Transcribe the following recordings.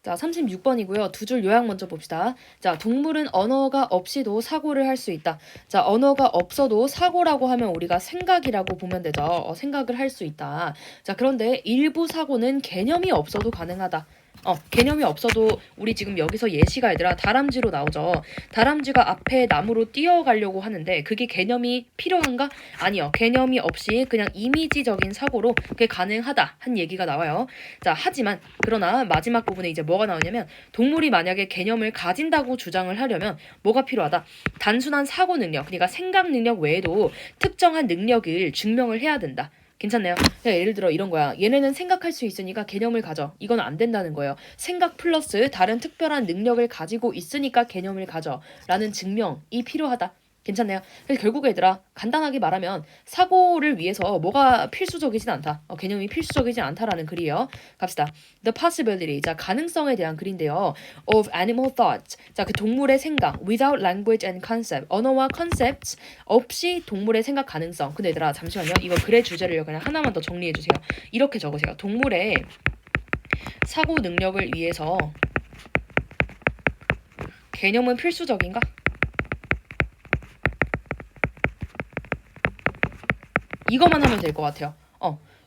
자, 36번이고요. 두 줄 요약 먼저 봅시다. 자, 동물은 언어가 없이도 사고를 할 수 있다. 자, 언어가 없어도 사고라고 하면 우리가 생각이라고 보면 되죠. 생각을 할 수 있다. 자, 그런데 일부 사고는 개념이 없어도 가능하다. 개념이 없어도 우리 지금 여기서 예시가 얘들아 다람쥐로 나오죠. 다람쥐가 앞에 나무로 뛰어가려고 하는데 그게 개념이 필요한가? 아니요. 개념이 없이 그냥 이미지적인 사고로 그게 가능하다 한 얘기가 나와요. 자, 하지만 그러나 마지막 부분에 이제 뭐가 나오냐면 동물이 만약에 개념을 가진다고 주장을 하려면 뭐가 필요하다? 단순한 사고 능력, 그러니까 생각 능력 외에도 특정한 능력을 증명을 해야 된다. 괜찮네요. 예를 들어 이런 거야. 얘네는 생각할 수 있으니까 개념을 가져. 이건 안 된다는 거예요. 생각 플러스 다른 특별한 능력을 가지고 있으니까 개념을 가져. 라는 증명이 필요하다. 괜찮네요. 그래서 결국 얘들아 간단하게 말하면 사고를 위해서 뭐가 필수적이진 않다. 개념이 필수적이진 않다라는 글이에요. 갑시다. The possibility. 자, 가능성에 대한 글인데요. Of animal thoughts. 자, 그 동물의 생각. Without language and concept. 언어와 컨셉트 없이 동물의 생각 가능성. 근데 얘들아 잠시만요. 이거 글의 주제를 그냥 하나만 더 정리해 주세요. 이렇게 적으세요. 동물의 사고 능력을 위해서 개념은 필수적인가? 이거만 하면 될 것 같아요.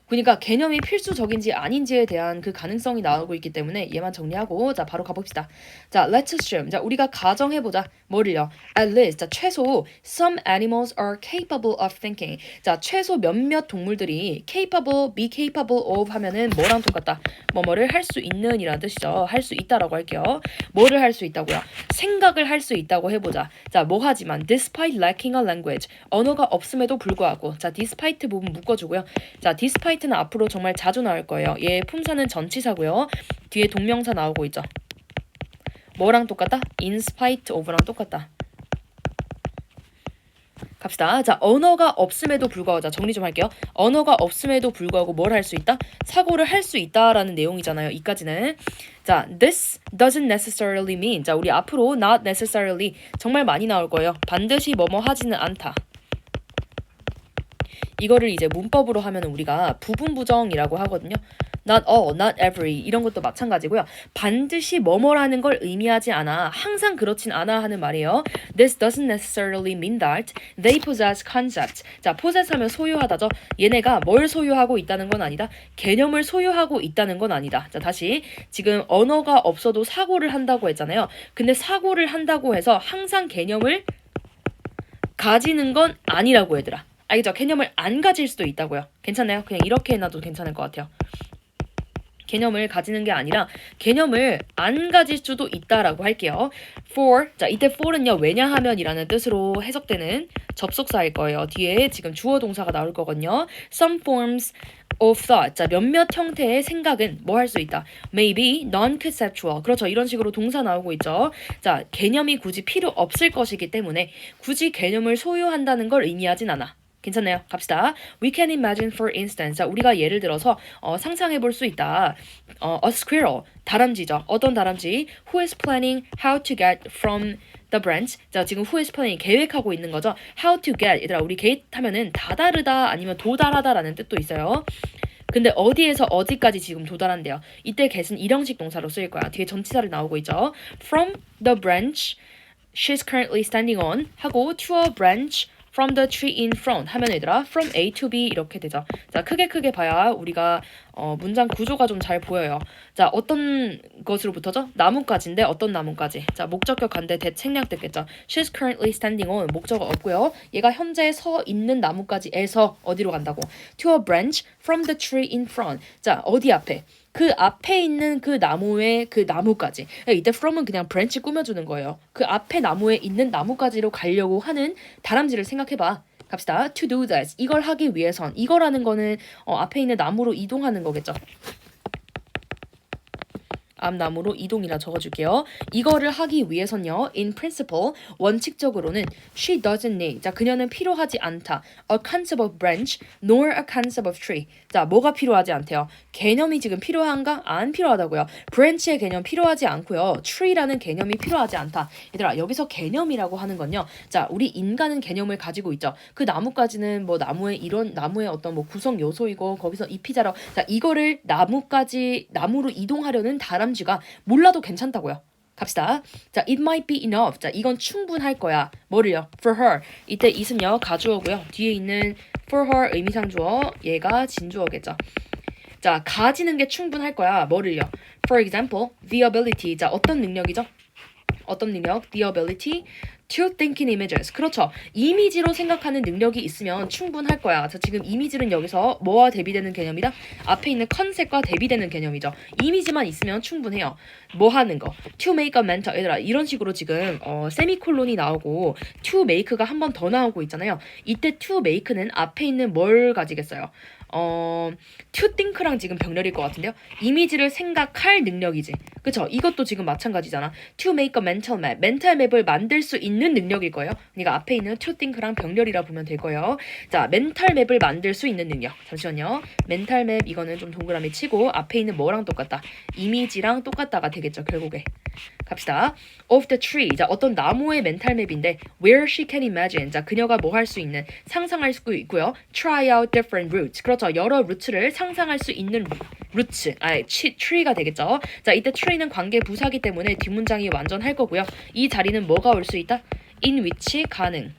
그러니까 개념이 필수적인지 아닌지에 대한 그 가능성이 나오고 있기 때문에 얘만 정리하고 자 바로 가봅시다. 자, let's assume. 자, 우리가 가정해보자. 뭐를요? At least. 자, 최소 some animals are capable of thinking. 자, 최소 몇몇 동물들이 capable, be capable of 하면은 뭐랑 똑같다? 뭐뭐를 할 수 있는 이라는 뜻이죠. 할 수 있다라고 할게요. 뭐를 할 수 있다고요? 생각을 할 수 있다고 해보자. 자, 뭐 하지만 despite lacking a language. 언어가 없음에도 불구하고 자, despite 부분 묶어주고요. 자, despite는 앞으로 정말 자주 나올 거예요. 얘 품사는 전치사고요. 뒤에 동명사 나오고 있죠. 뭐랑 똑같다? in spite of랑 똑같다. 갑시다. 자, 언어가 없음에도 불구하고 자, 정리 좀 할게요. 언어가 없음에도 불구하고 뭘 할 수 있다? 사고를 할 수 있다라는 내용이잖아요. 이까지는. 자, this doesn't necessarily mean. 자, 우리 앞으로 not necessarily 정말 많이 나올 거예요. 반드시 뭐뭐 하지는 않다. 이거를 이제 문법으로 하면 우리가 부분부정이라고 하거든요. Not all, not every 이런 것도 마찬가지고요. 반드시 뭐뭐라는 걸 의미하지 않아. 항상 그렇진 않아 하는 말이에요. This doesn't necessarily mean that they possess concepts. 자, possess하면 소유하다죠. 얘네가 뭘 소유하고 있다는 건 아니다. 개념을 소유하고 있다는 건 아니다. 자, 다시 지금 언어가 없어도 사고를 한다고 했잖아요. 근데 사고를 한다고 해서 항상 개념을 가지는 건 아니라고 얘들아. 알겠죠? 개념을 안 가질 수도 있다고요. 괜찮나요? 그냥 이렇게 해놔도 괜찮을 것 같아요. 개념을 가지는 게 아니라 개념을 안 가질 수도 있다라고 할게요. for, 자 이때 for는요 왜냐하면이라는 뜻으로 해석되는 접속사일 거예요. 뒤에 지금 주어 동사가 나올 거거든요. Some forms of thought, 자 몇몇 형태의 생각은 뭐 할 수 있다. Maybe non-conceptual, 그렇죠. 이런 식으로 동사 나오고 있죠. 자, 개념이 굳이 필요 없을 것이기 때문에 굳이 개념을 소유한다는 걸 의미하진 않아. 괜찮나요? 갑시다. We can imagine for instance. 자, 우리가 예를 들어서 상상해 볼 수 있다. A squirrel. 다람쥐죠. 어떤 다람쥐? Who is planning how to get from the branch. 자, 지금 who is planning 계획하고 있는 거죠. How to get. 얘들아, 우리 get 하면은 다다르다 아니면 도달하다라는 뜻도 있어요. 근데 어디에서 어디까지 지금 도달한대요. 이때 get은 일형식 동사로 쓰일 거야. 뒤에 전치사를 나오고 있죠. From the branch she's currently standing on 하고 to a branch from the tree in front 하면 얘들아 from A to B 이렇게 되죠. 자, 크게 봐야 우리가 문장 구조가 좀 잘 보여요. 자, 어떤 것으로부터죠? 나뭇가지인데 어떤 나뭇가지? 자, 목적격 관대 대 생략됐겠죠. She's currently standing on 목적어 없고요. 얘가 현재 서 있는 나뭇가지에서 어디로 간다고? To a branch from the tree in front. 자, 어디 앞에? 그 앞에 있는 그 나무의 그 나무까지. 이때 from은 그냥 branch 꾸며주는 거예요. 그 앞에 나무에 있는 나무까지로 가려고 하는 다람쥐를 생각해봐. 갑시다. To do this. 이걸 하기 위해선. 이거라는 거는 앞에 있는 나무로 이동하는 거겠죠. 앞나무로 이동이라 적어줄게요. 이거를 하기 위해선요. In principle, 원칙적으로는 she doesn't need. 자, 그녀는 필요하지 않다. A concept of branch, nor a concept of tree. 자, 뭐가 필요하지 않대요? 개념이 지금 필요한가? 안 필요하다고요. branch의 개념 필요하지 않고요. tree라는 개념이 필요하지 않다. 얘들아, 여기서 개념이라고 하는 건요. 자, 우리 인간은 개념을 가지고 있죠. 그 나무까지는 뭐 나무의 이런 나무의 어떤 뭐 구성 요소이고 거기서 잎이 자라. 자, 이거를 나무로 이동하려는 다람쥐 다람쥐가 몰라도 괜찮다고요. 갑시다. 자, it might be enough. 자, 이건 충분할 거야. 뭐를요? For her. 이때 it은요 가주어고요. 뒤에 있는 for her 의미상주어, 얘가 진주어겠죠. 자, 가지는 게 충분할 거야. 뭐를요? For example, the ability. 자, 어떤 능력이죠? 어떤 능력? The ability to think in images. 그렇죠. 이미지로 생각하는 능력이 있으면 충분할 거야. 자, 지금 이미지는 여기서 뭐와 대비되는 개념이다? 앞에 있는 컨셉과 대비되는 개념이죠. 이미지만 있으면 충분해요. 뭐 하는 거? To make a mental. 얘들아, 이런 식으로 지금 세미콜론이 나오고 to make가 한 번 더 나오고 있잖아요. 이때 to make는 앞에 있는 뭘 가지겠어요? to think랑 지금 병렬일 것 같은데요. 이미지를 생각할 능력이지. 그쵸? 이것도 지금 마찬가지잖아. to make a mental map. 멘탈 맵을 만들 수 있는 능력일 거예요. 그러니까 앞에 있는 to think랑 병렬이라 보면 될 거예요. 자, 멘탈 맵을 만들 수 있는 능력. 잠시만요. 멘탈 맵 이거는 좀 동그라미 치고 앞에 있는 뭐랑 똑같다? 이미지랑 똑같다가 되겠죠, 결국에. 갑시다. Of the tree. 자, 어떤 나무의 멘탈 맵인데 where she can imagine. 자, 그녀가 뭐 할 수 있는, 상상할 수 있고요. Try out different roots. 그렇죠. 여러 루트를 상상할 수 있는 루츠. tree가 되겠죠. 자, 이때 tree는 관계 부사기 때문에 뒷문장이 완전할 거고요. 이 자리는 뭐가 올 수 있다? in which 가능.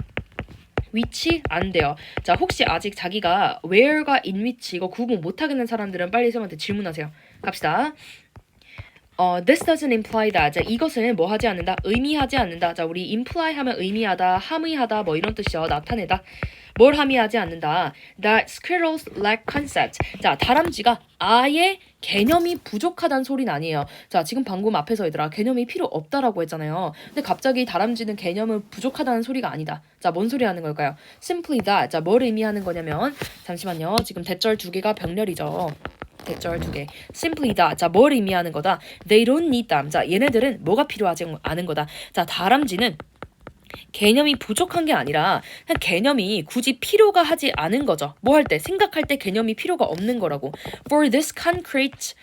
which 안 돼요. 자, 혹시 아직 자기가 where가 in which 이거 구분 못 하겠는 사람들은 빨리 쌤한테 질문하세요. 갑시다. This doesn't imply that. 자, 이것은 뭐 하지 않는다? 의미하지 않는다. 자, 우리 imply 하면 의미하다, 함의하다 뭐 이런 뜻이죠. 나타내다. 뭘 함의하지 않는다? That squirrels lack concept. 자, 다람쥐가 아예 개념이 부족하다는 소리는 아니에요. 자, 지금 방금 앞에서 얘들아 개념이 필요 없다라고 했잖아요. 근데 갑자기 다람쥐는 개념은 부족하다는 소리가 아니다. 자, 뭔 소리 하는 걸까요? Simply that. 자, 뭘 의미하는 거냐면 잠시만요. 지금 대절 두 개가 병렬이죠. 대절 두 개. Simply that. 자, 뭘 의미하는 거다? They don't need them. 자, 얘네들은 뭐가 필요하지 않은 거다. 자, 다람쥐는 개념이 부족한 게 아니라 그냥 개념이 굳이 필요가 하지 않은 거죠. 뭐 할 때? 생각할 때 개념이 필요가 없는 거라고. For this concrete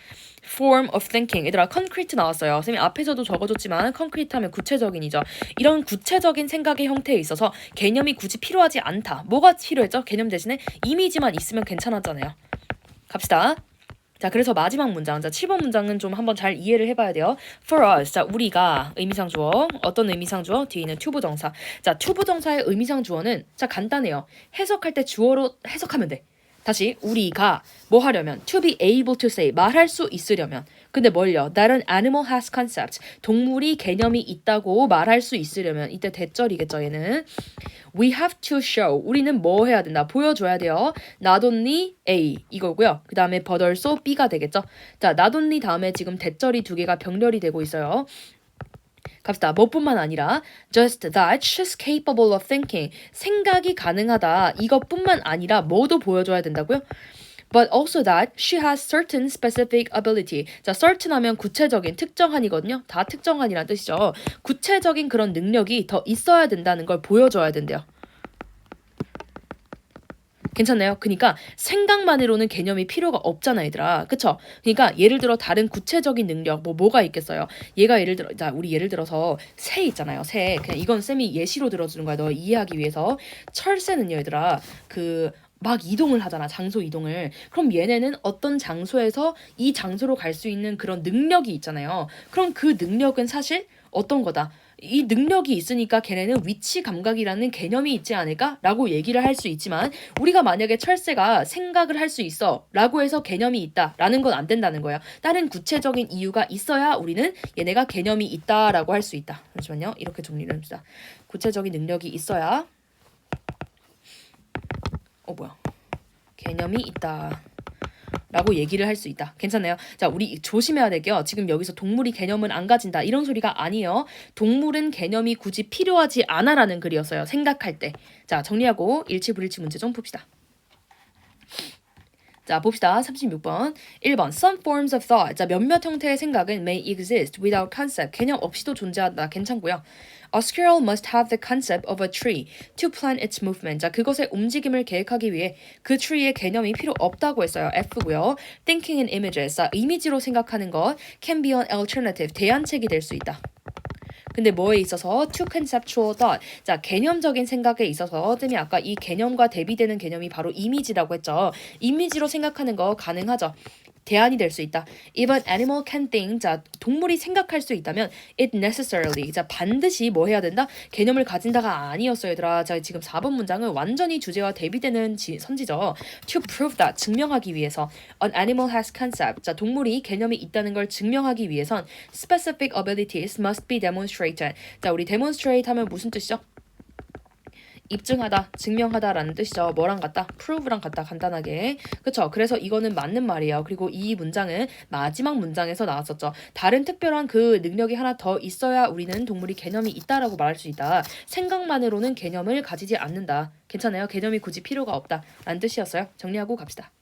form of thinking. 얘들아, concrete 나왔어요. 선생님이 앞에서도 적어줬지만 concrete 하면 구체적인이죠. 이런 구체적인 생각의 형태에 있어서 개념이 굳이 필요하지 않다. 뭐가 필요했죠? 개념 대신에 이미지만 있으면 괜찮았잖아요. 갑시다. 자, 그래서 마지막 문장. 자, 7번 문장은 좀 한번 잘 이해를 해봐야 돼요. For us. 자, 우리가 의미상 주어. 어떤 의미상 주어? 뒤에 있는 to 부정사. 자, to 부정사의 의미상 주어는 자, 간단해요. 해석할 때 주어로 해석하면 돼. 다시 우리가 뭐 하려면 to be able to say 말할 수 있으려면 근데 뭘요? That an animal has concepts. 동물이 개념이 있다고 말할 수 있으려면 이때 대절이겠죠, 얘는. We have to show. 우리는 뭐 해야 된다? 보여줘야 돼요. Not only A 이거고요. 그 다음에 but also B가 되겠죠. 자, not only 다음에 지금 대절이 두 개가 병렬이 되고 있어요. 갑시다. 뭐뿐만 아니라 just that she's capable of thinking. 생각이 가능하다. 이것뿐만 아니라 뭐도 보여줘야 된다고요? But also that she has certain specific ability. 자, certain 하면 구체적인, 특정한이거든요. 다 특정한이란 뜻이죠. 구체적인 그런 능력이 더 있어야 된다는 걸 보여줘야 된대요. 괜찮나요? 그러니까 생각만으로는 개념이 필요가 없잖아, 얘들아. 그쵸? 그러니까 예를 들어 다른 구체적인 능력 뭐가 있겠어요? 얘가 예를 들어 자, 우리 예를 들어서 새 있잖아요. 새. 그냥 이건 쌤이 예시로 들어주는 거야. 너 이해하기 위해서. 철새는요, 얘들아. 막 이동을 하잖아. 장소 이동을. 그럼 얘네는 어떤 장소에서 이 장소로 갈 수 있는 그런 능력이 있잖아요. 그럼 그 능력은 사실 어떤 거다? 이 능력이 있으니까 걔네는 위치 감각이라는 개념이 있지 않을까라고 얘기를 할 수 있지만 우리가 만약에 철새가 생각을 할 수 있어 라고 해서 개념이 있다라는 건 안 된다는 거예요. 다른 구체적인 이유가 있어야 우리는 얘네가 개념이 있다라고 할 수 있다. 잠시만요. 이렇게 정리를 합시다. 구체적인 능력이 있어야 개념이 있다 라고 얘기를 할 수 있다. 괜찮나요? 자, 우리 조심해야 되게요. 지금 여기서 동물이 개념을 안 가진다 이런 소리가 아니에요. 동물은 개념이 굳이 필요하지 않아 라는 글이었어요. 생각할 때. 자, 정리하고 일치불일치 문제 좀 봅시다. 자, 봅시다. 36번. 1번. Some forms of thought. 자, 몇몇 형태의 생각은 may exist without concept. 개념 없이도 존재한다. 괜찮고요. A squirrel must have the concept of a tree to plan its movement. 자, 그것의 움직임을 계획하기 위해 그 tree의 개념이 필요 없다고 했어요. F고요. Thinking in images. 자, 이미지로 생각하는 것 can be an alternative. 대안책이 될 수 있다. 근데 뭐에 있어서 to conceptual thought. 자, 개념적인 생각에 있어서 쌤이 아까 이 개념과 대비되는 개념이 바로 이미지라고 했죠. 이미지로 생각하는 거 가능하죠. 대안이 될 수 있다. If an animal can think, 자 동물이 생각할 수 있다면 it necessarily, 자 반드시 뭐 해야 된다? 개념을 가진다가 아니었어요, 얘들아. 자 지금 4번 문장은 완전히 주제와 대비되는 선지죠. To prove that, 증명하기 위해서. An animal has concept, 자 동물이 개념이 있다는 걸 증명하기 위해선 specific abilities must be demonstrated. 자 우리 demonstrate 하면 무슨 뜻이죠? 입증하다, 증명하다라는 뜻이죠. 뭐랑 같다? prove랑 같다, 간단하게. 그쵸? 그래서 이거는 맞는 말이에요. 그리고 이 문장은 마지막 문장에서 나왔었죠. 다른 특별한 그 능력이 하나 더 있어야 우리는 동물이 개념이 있다라고 말할 수 있다. 생각만으로는 개념을 가지지 않는다. 괜찮아요? 개념이 굳이 필요가 없다 라는 뜻이었어요. 정리하고 갑시다.